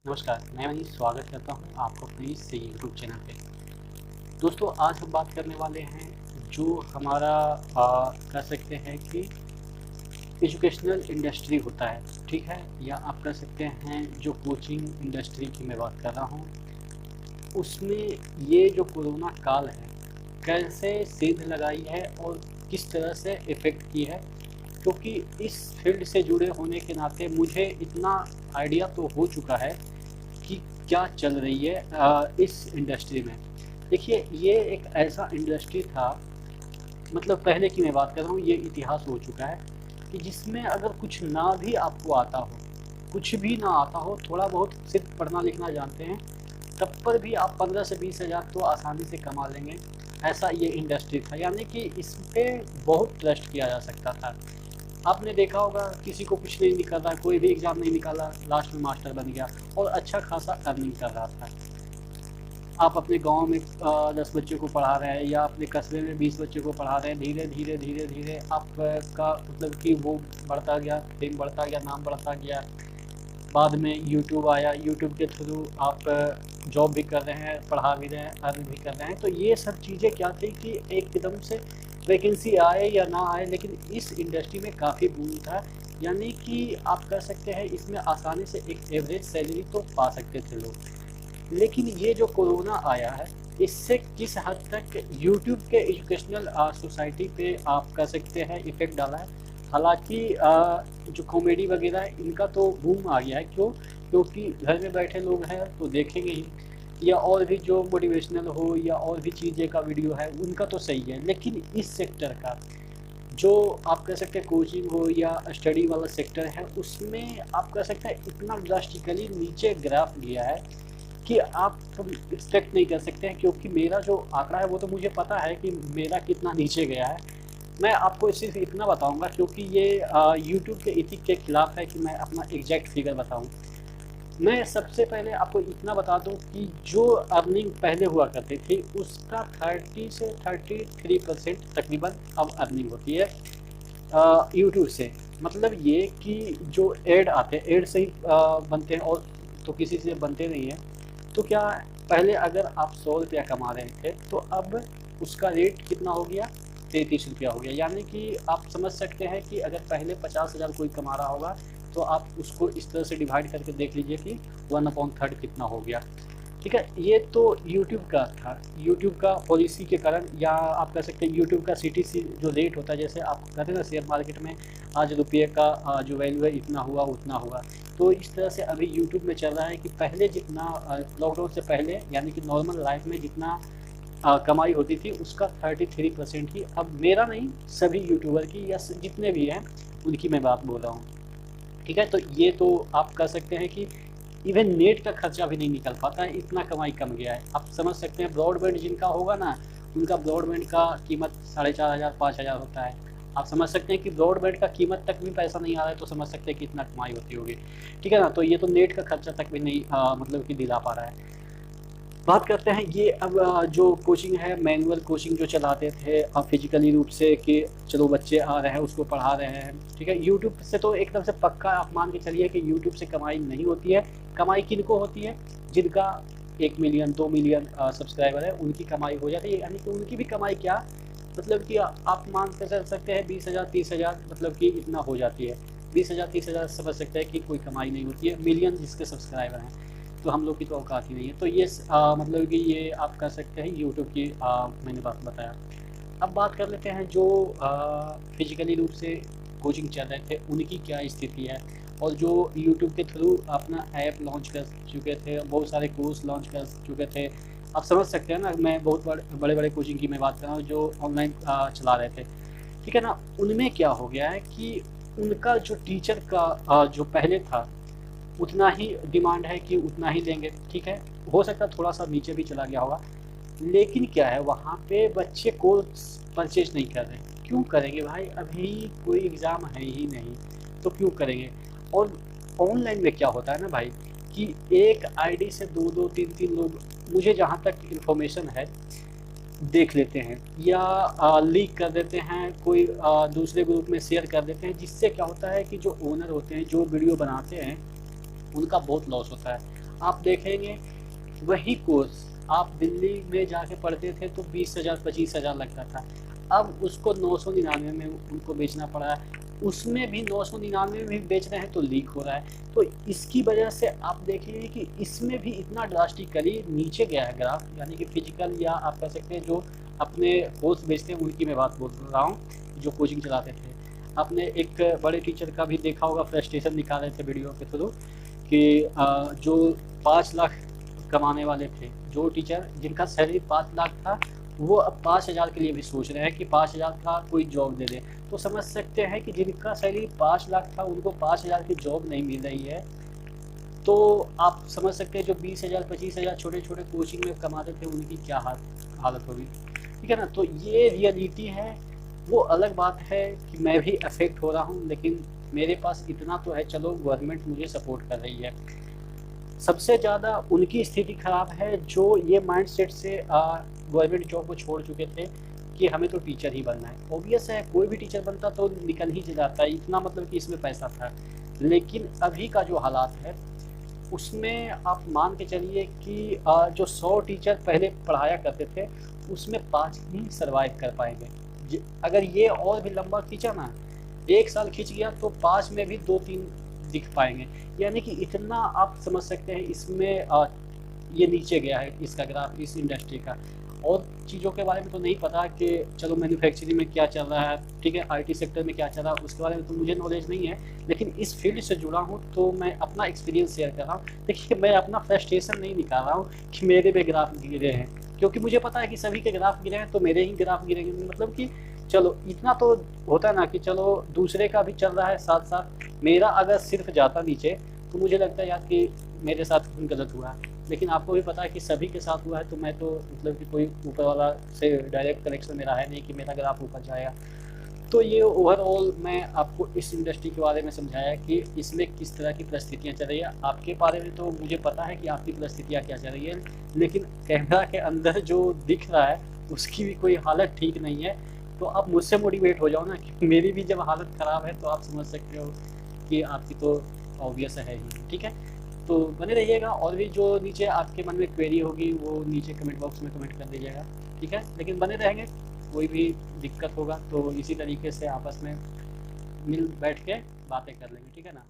नमस्कार, मैं मनीष स्वागत करता हूँ आपको अपने इस यूट्यूब चैनल पे। दोस्तों, आज हम बात करने वाले हैं जो हमारा कह सकते हैं कि एजुकेशनल इंडस्ट्री होता है, ठीक है? या आप कह सकते हैं जो कोचिंग इंडस्ट्री की मैं बात कर रहा हूँ, उसमें ये जो कोरोना काल है, कैसे सेंध लगाई है और किस तरह से इफ़ेक्ट की है। क्योंकि इस फील्ड से जुड़े होने के नाते मुझे इतना आइडिया तो हो चुका है कि क्या चल रही है इस इंडस्ट्री में। देखिए, ये एक ऐसा इंडस्ट्री था, मतलब पहले की मैं बात कर रहा हूँ, ये इतिहास हो चुका है कि जिसमें अगर कुछ ना भी आपको आता हो, कुछ भी ना आता हो, थोड़ा बहुत सिर्फ पढ़ना लिखना जानते हैं, तब पर भी आप 15 से 20 हज़ार तो आसानी से कमा लेंगे। ऐसा ये इंडस्ट्री था, यानी कि इस पे बहुत ट्रस्ट किया जा सकता था। आपने देखा होगा, किसी को कुछ नहीं निकला, कोई भी एग्ज़ाम नहीं निकाला, लास्ट में मास्टर बन गया और अच्छा खासा अर्निंग कर रहा था। आप अपने गाँव में 10 बच्चों को पढ़ा रहे हैं या अपने कस्बे में 20 बच्चों को पढ़ा रहे हैं, धीरे-धीरे आपका मतलब कि वो बढ़ता गया, फेम बढ़ता गया, नाम बढ़ता गया। बाद में यूट्यूब आया, यूट्यूब के थ्रू आप जॉब भी कर रहे हैं, पढ़ा भी रहे हैं, अर्न भी कर रहे हैं। तो ये सब चीज़ें क्या थी कि एकदम से वैकेंसी आए या ना आए, लेकिन इस इंडस्ट्री में काफ़ी बूम था। यानी कि आप कह सकते हैं इसमें आसानी से एक एवरेज सैलरी तो पा सकते थे लोग। लेकिन ये जो कोरोना आया है, इससे किस हद तक यूट्यूब के एजुकेशनल सोसाइटी पे आप कह सकते हैं इफ़ेक्ट डाला है। हालाँकि जो कॉमेडी वगैरह है इनका तो बूम आ गया है। क्यों? क्योंकि घर में बैठे लोग हैं तो देखेंगे ही, या और भी जो मोटिवेशनल हो या और भी चीज़ें का वीडियो है उनका तो सही है। लेकिन इस सेक्टर का जो आप कह सकते हैं कोचिंग हो या स्टडी वाला सेक्टर है, उसमें आप कह सकते हैं इतना ड्रास्टिकली नीचे ग्राफ गया है कि आप एक्सपेक्ट नहीं कर सकते हैं। क्योंकि मेरा जो आंकड़ा है वो तो मुझे पता है कि मेरा कितना नीचे गया है। मैं आपको सिर्फ इतना बताऊंगा, क्योंकि ये यूट्यूब के एथिक के खिलाफ है कि मैं अपना एग्जैक्ट फिगर बताऊं। मैं सबसे पहले आपको इतना बता दूं कि जो अर्निंग पहले हुआ करती थी उसका 30 से 33% तकरीबन अब अर्निंग होती है यूट्यूब से। मतलब ये कि जो ऐड आते हैं, ऐड से ही बनते हैं, और तो किसी से बनते नहीं हैं। तो क्या, पहले अगर आप 100 रुपया कमा रहे थे तो अब उसका रेट कितना हो गया, 33 रुपया हो गया। यानी कि आप समझ सकते हैं कि अगर पहले 50,000 कोई कमा रहा होगा तो आप उसको इस तरह से डिवाइड करके देख लीजिए कि 1/3 कितना हो गया। ठीक है, ये तो यूट्यूब का था, यूट्यूब का पॉलिसी के कारण, या आप कह सकते हैं यूट्यूब का सीटीसी जो रेट होता है। जैसे आप कहते हैं ना शेयर मार्केट में आज रुपये का जो वैल्यू है इतना हुआ उतना हुआ, तो इस तरह से अभी यूट्यूब में चल रहा है कि पहले जितना लॉकडाउन से पहले, यानी कि नॉर्मल लाइफ में जितना कमाई होती थी उसका 33% ही अब मेरा नहीं, सभी यूट्यूबर की या जितने भी हैं उनकी मैं बात बोल रहा हूँ। ठीक है, तो ये तो आप कह सकते हैं कि इवन नेट का खर्चा भी नहीं निकल पाता है, इतना कमाई कम गया है। आप समझ सकते हैं ब्रॉडबैंड जिनका होगा ना, उनका ब्रॉडबैंड का कीमत 4,500 5,000 होता है। आप समझ सकते हैं कि ब्रॉडबैंड का कीमत तक भी पैसा नहीं आ रहा है, तो समझ सकते हैं कि इतना कमाई होती होगी। ठीक है ना, तो ये तो नेट का खर्चा तक भी नहीं मतलब कि दिला पा रहा है। बात करते हैं ये अब जो कोचिंग है, मैनुअल कोचिंग जो चलाते थे फिजिकली रूप से कि चलो बच्चे आ रहे हैं उसको पढ़ा रहे हैं। ठीक है, यूट्यूब से तो एकदम से पक्का आप मान के चलिए कि यूट्यूब से कमाई नहीं होती है। कमाई किनको होती है? जिनका 1 मिलियन 2 मिलियन सब्सक्राइबर है, उनकी कमाई हो जाती है। यानी कि उनकी भी कमाई क्या, मतलब कि आप मान के चल सकते हैं 20,000 30,000, मतलब कि इतना हो जाती है। 20,000 30,000 समझ सकते हैं कि कोई कमाई नहीं होती है। मिलियन जिसके सब्सक्राइबर हैं, तो हम लोग की तो औकात ही नहीं है। तो ये मतलब कि ये आप कह सकते हैं यूट्यूब की मैंने बात बताया। अब बात कर लेते हैं जो फिजिकली रूप से कोचिंग चल रहे थे उनकी क्या स्थिति है, और जो यूट्यूब के थ्रू अपना ऐप लॉन्च कर चुके थे, बहुत सारे कोर्स लॉन्च कर चुके थे। आप समझ सकते हैं ना, मैं बहुत बड़े बड़े कोचिंग की मैं बात कर रहा हूँ जो ऑनलाइन चला रहे थे। ठीक है ना, उनमें क्या हो गया है कि उनका जो टीचर का जो पहले था उतना ही डिमांड है कि उतना ही देंगे। ठीक है, हो सकता है थोड़ा सा नीचे भी चला गया होगा, लेकिन क्या है, वहाँ पे बच्चे कोर्स परचेज नहीं कर रहे। क्यों करेंगे भाई, अभी कोई एग्ज़ाम है ही नहीं, तो क्यों करेंगे। और ऑनलाइन में क्या होता है ना भाई, कि एक आईडी से दो दो तीन तीन लोग, मुझे जहाँ तक इन्फॉर्मेशन है, देख लेते हैं या लीक कर देते हैं, कोई दूसरे ग्रुप में शेयर कर देते हैं, जिससे क्या होता है कि जो ओनर होते हैं, जो वीडियो बनाते हैं, उनका बहुत लॉस होता है। आप देखेंगे वही कोर्स आप दिल्ली में जाके पढ़ते थे तो 20,000 25,000 लगता था, अब उसको 999 में उनको बेचना पड़ रहा है। उसमें भी 999 में भी बेच रहे हैं तो लीक हो रहा है। तो इसकी वजह से आप देखेंगे कि इसमें भी इतना ड्रास्टिकली नीचे गया है ग्राफ, यानी कि फिजिकल या आप कह सकते हैं जो अपने कोर्स बेचते हैं उनकी मैं बात बोल रहा हूँ, जो कोचिंग चलाते थे। आपने एक बड़े टीचर का भी देखा होगा, फ्रस्ट्रेशन निकाल रहे थे वीडियो के थ्रू कि जो 5 लाख कमाने वाले थे, जो टीचर जिनका सैलरी 5 लाख था, वो अब 5,000 के लिए भी सोच रहे हैं कि 5,000 का कोई जॉब दे दे। तो समझ सकते हैं कि जिनका सैलरी 5 लाख था उनको 5,000 की जॉब नहीं मिल रही है। तो आप समझ सकते हैं जो 20,000 25,000 छोटे छोटे कोचिंग में कमाते थे उनकी क्या हालत होगी, ठीक है ना। तो ये रियलिटी है। वो अलग बात है कि मैं भी अफेक्ट हो रहा हूँ, लेकिन मेरे पास इतना तो है, चलो गवर्नमेंट मुझे सपोर्ट कर रही है। सबसे ज़्यादा उनकी स्थिति खराब है जो ये माइंडसेट से गवर्नमेंट जॉब को छोड़ चुके थे कि हमें तो टीचर ही बनना है। ऑब्वियस है, कोई भी टीचर बनता तो निकल ही जाता है, इतना मतलब कि इसमें पैसा था। लेकिन अभी का जो हालात है उसमें आप मान के चलिए कि जो 100 टीचर पहले पढ़ाया करते थे उसमें 5 ही सर्वाइव कर पाएंगे। अगर ये और भी लंबा खींचा ना, 1 साल खींच गया तो 5 में भी 2-3 दिख पाएंगे। यानी कि इतना आप समझ सकते हैं इसमें ये नीचे गया है इसका ग्राफ, इस इंडस्ट्री का। और चीज़ों के बारे में तो नहीं पता कि चलो मैन्युफैक्चरिंग में क्या चल रहा है, ठीक है, आईटी सेक्टर में क्या चल रहा है, उसके बारे में तो मुझे नॉलेज नहीं है। लेकिन इस फील्ड से जुड़ा हूँ तो मैं अपना एक्सपीरियंस शेयर कर रहा हूँ। देखिए, मैं अपना फ्रस्ट्रेशन नहीं निकाल रहा हूँ कि मेरे भी ग्राफ गिरे हैं, क्योंकि मुझे पता है कि सभी के ग्राफ गिरे हैं तो मेरे ही ग्राफ गिरेंगे। मतलब कि चलो इतना तो होता है ना कि चलो दूसरे का भी चल रहा है साथ साथ, मेरा अगर सिर्फ जाता नीचे तो मुझे लगता है यार कि मेरे साथ गलत हुआ है। लेकिन आपको भी पता है कि सभी के साथ हुआ है, तो मैं तो मतलब कि कोई ऊपर वाला से डायरेक्ट कनेक्शन मेरा है नहीं कि मेरा ग्राफ ऊपर जाएगा। तो ये ओवरऑल मैं आपको इस इंडस्ट्री के बारे में समझाया कि इसमें किस तरह की परिस्थितियाँ चल रही है। आपके बारे में तो मुझे पता है कि आपकी परिस्थितियाँ क्या चल रही है, लेकिन कैमरा के अंदर जो दिख रहा है उसकी भी कोई हालत ठीक नहीं है। तो आप मुझसे मोटिवेट हो जाओ ना, कि मेरी भी जब हालत ख़राब है तो आप समझ सकते हो कि आपकी तो ऑब्वियस है ही, ठीक है। तो बने रहिएगा, और भी जो नीचे आपके मन में क्वेरी होगी वो नीचे कमेंट बॉक्स में कमेंट कर दीजिएगा, ठीक है। लेकिन बने रहेंगे, कोई भी दिक्कत होगा तो इसी तरीके से आपस में मिल बैठ के बातें कर लेंगे, ठीक है ना।